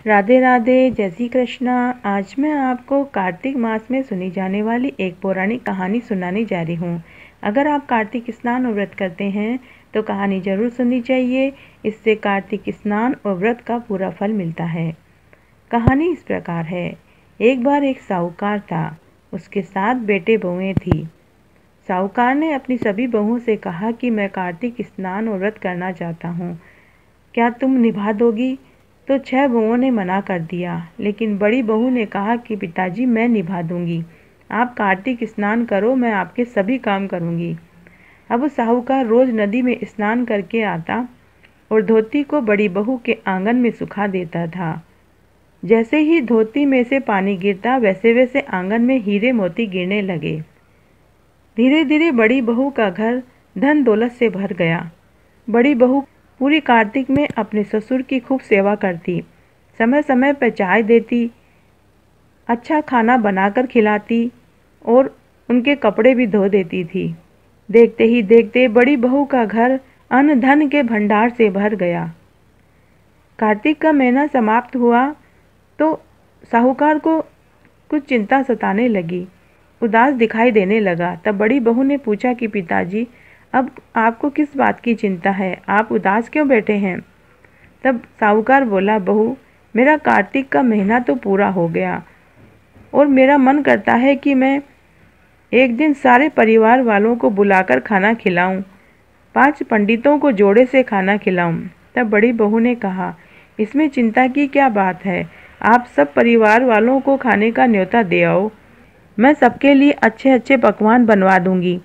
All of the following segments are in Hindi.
राधे राधे, जय श्री कृष्णा। आज मैं आपको कार्तिक मास में सुनी जाने वाली एक पौराणिक कहानी सुनाने जा रही हूँ। अगर आप कार्तिक स्नान और व्रत करते हैं तो कहानी जरूर सुननी चाहिए। इससे कार्तिक स्नान और व्रत का पूरा फल मिलता है। कहानी इस प्रकार है। एक बार एक साहूकार था, उसके 7 बेटे बहुएं थी। साहूकार ने अपनी सभी बहुओं से कहा कि मैं कार्तिक स्नान और व्रत करना चाहता हूँ, क्या तुम निभा दोगी? तो 6 बहुओं ने मना कर दिया, लेकिन बड़ी बहू ने कहा कि पिताजी मैं निभा दूंगी, आप कार्तिक स्नान करो, मैं आपके सभी काम करूंगी। अब साहूकार रोज नदी में स्नान करके आता और धोती को बड़ी बहू के आंगन में सुखा देता था। जैसे ही धोती में से पानी गिरता वैसे वैसे आंगन में हीरे मोती गिरने लगे। धीरे धीरे बड़ी बहू का घर धन दौलत से भर गया। बड़ी बहू पूरी कार्तिक में अपने ससुर की खूब सेवा करती, समय समय पर चाय देती, अच्छा खाना बनाकर खिलाती और उनके कपड़े भी धो देती थी। देखते ही देखते बड़ी बहू का घर अन्न धन के भंडार से भर गया। कार्तिक का महीना समाप्त हुआ तो साहूकार को कुछ चिंता सताने लगी, उदास दिखाई देने लगा। तब बड़ी बहू ने पूछा कि पिताजी, अब आपको किस बात की चिंता है, आप उदास क्यों बैठे हैं? तब साहूकार बोला, बहू, मेरा कार्तिक का महीना तो पूरा हो गया और मेरा मन करता है कि मैं एक दिन सारे परिवार वालों को बुलाकर खाना खिलाऊं, 5 पंडितों को जोड़े से खाना खिलाऊं। तब बड़ी बहू ने कहा, इसमें चिंता की क्या बात है, आप सब परिवार वालों को खाने का न्योता दे आओ, मैं सबके लिए अच्छे अच्छे पकवान बनवा दूंगी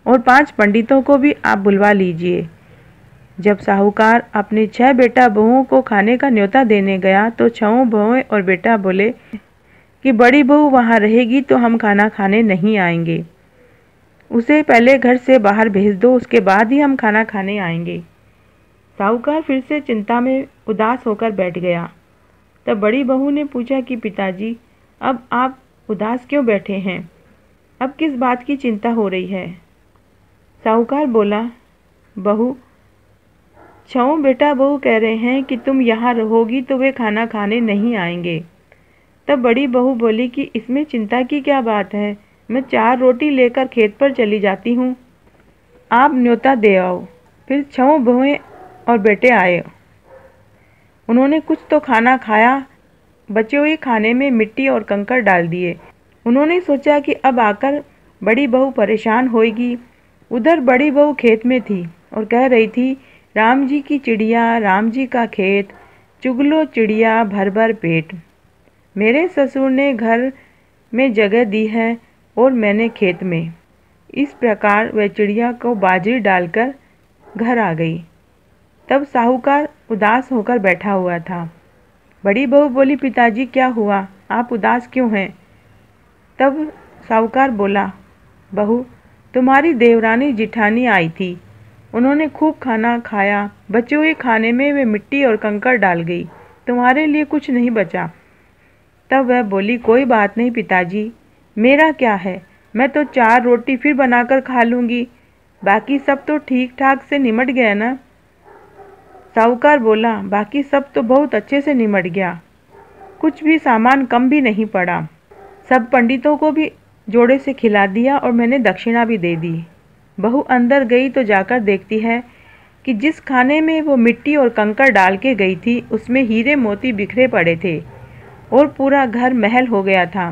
और 5 पंडितों को भी आप बुलवा लीजिए। जब साहूकार अपने 6 बेटा बहुओं को खाने का न्योता देने गया तो 6 बहुएं और बेटा बोले कि बड़ी बहू वहाँ रहेगी तो हम खाना खाने नहीं आएंगे, उसे पहले घर से बाहर भेज दो, उसके बाद ही हम खाना खाने आएंगे। साहूकार फिर से चिंता में उदास होकर बैठ गया। तब बड़ी बहू ने पूछा कि पिताजी, अब आप उदास क्यों बैठे हैं, अब किस बात की चिंता हो रही है? साहूकार बोला, बहू, 6 बेटा बहू कह रहे हैं कि तुम यहाँ रहोगी तो वे खाना खाने नहीं आएंगे। तब बड़ी बहू बोली कि इसमें चिंता की क्या बात है, मैं 4 रोटी लेकर खेत पर चली जाती हूँ, आप न्योता दे आओ। फिर 6 बहुएं और बेटे आए, उन्होंने कुछ तो खाना खाया, बचे हुए खाने में मिट्टी और कंकड़ डाल दिए। उन्होंने सोचा कि अब आकर बड़ी बहू परेशान होगी। उधर बड़ी बहू खेत में थी और कह रही थी, राम जी की चिड़िया, राम जी का खेत, चुग लो चिड़िया भर भर पेट। मेरे ससुर ने घर में जगह दी है और मैंने खेत में। इस प्रकार वह चिड़िया को बाजरी डालकर घर आ गई। तब साहूकार उदास होकर बैठा हुआ था। बड़ी बहू बोली, पिताजी क्या हुआ, आप उदास क्यों हैं? तब साहूकार बोला, बहू, तुम्हारी देवरानी जिठानी आई थी, उन्होंने खूब खाना खाया, बचे हुए खाने में वे मिट्टी और कंकड़ डाल गई, तुम्हारे लिए कुछ नहीं बचा। तब वह बोली, कोई बात नहीं पिताजी, मेरा क्या है, मैं तो 4 रोटी फिर बनाकर खा लूँगी, बाकी सब तो ठीक ठाक से निमट गया ना? साहूकार बोला, बाकी सब तो बहुत अच्छे से निमट गया, कुछ भी सामान कम भी नहीं पड़ा, सब पंडितों को भी जोड़े से खिला दिया और मैंने दक्षिणा भी दे दी। बहू अंदर गई तो जाकर देखती है कि जिस खाने में वो मिट्टी और कंकड़ डाल के गई थी उसमें हीरे मोती बिखरे पड़े थे और पूरा घर महल हो गया था।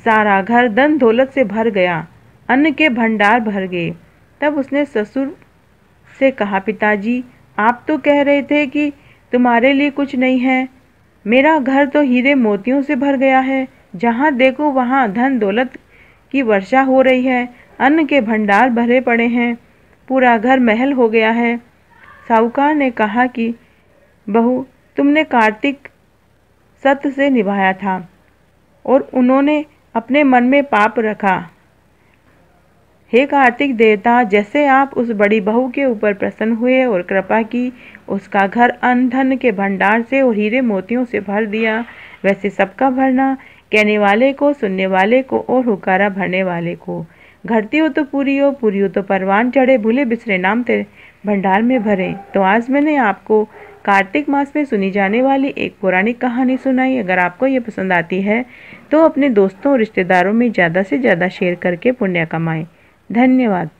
सारा घर धन दौलत से भर गया, अन्न के भंडार भर गए। तब उसने ससुर से कहा, पिताजी, आप तो कह रहे थे कि तुम्हारे लिए कुछ नहीं है, मेरा घर तो हीरे मोतियों से भर गया है, जहाँ देखो वहाँ धन दौलत की वर्षा हो रही है, अन्न के भंडार भरे पड़े हैं, पूरा घर महल हो गया है। साहूकार ने कहा कि बहू, तुमने कार्तिक सत्य से निभाया था और उन्होंने अपने मन में पाप रखा। हे कार्तिक देवता, जैसे आप उस बड़ी बहू के ऊपर प्रसन्न हुए और कृपा की, उसका घर अन्न धन के भंडार से और हीरे मोतियों से भर दिया, वैसे सबका भरना, कहने वाले को, सुनने वाले को और हुकारा भरने वाले को। घटती हो तो पूरी हो तो परवान चढ़े, भूले बिसरे नाम तेरे भंडार में भरे। तो आज मैंने आपको कार्तिक मास में सुनी जाने वाली एक पौराणिक कहानी सुनाई। अगर आपको ये पसंद आती है तो अपने दोस्तों और रिश्तेदारों में ज़्यादा से ज़्यादा शेयर करके पुण्य कमाएं। धन्यवाद।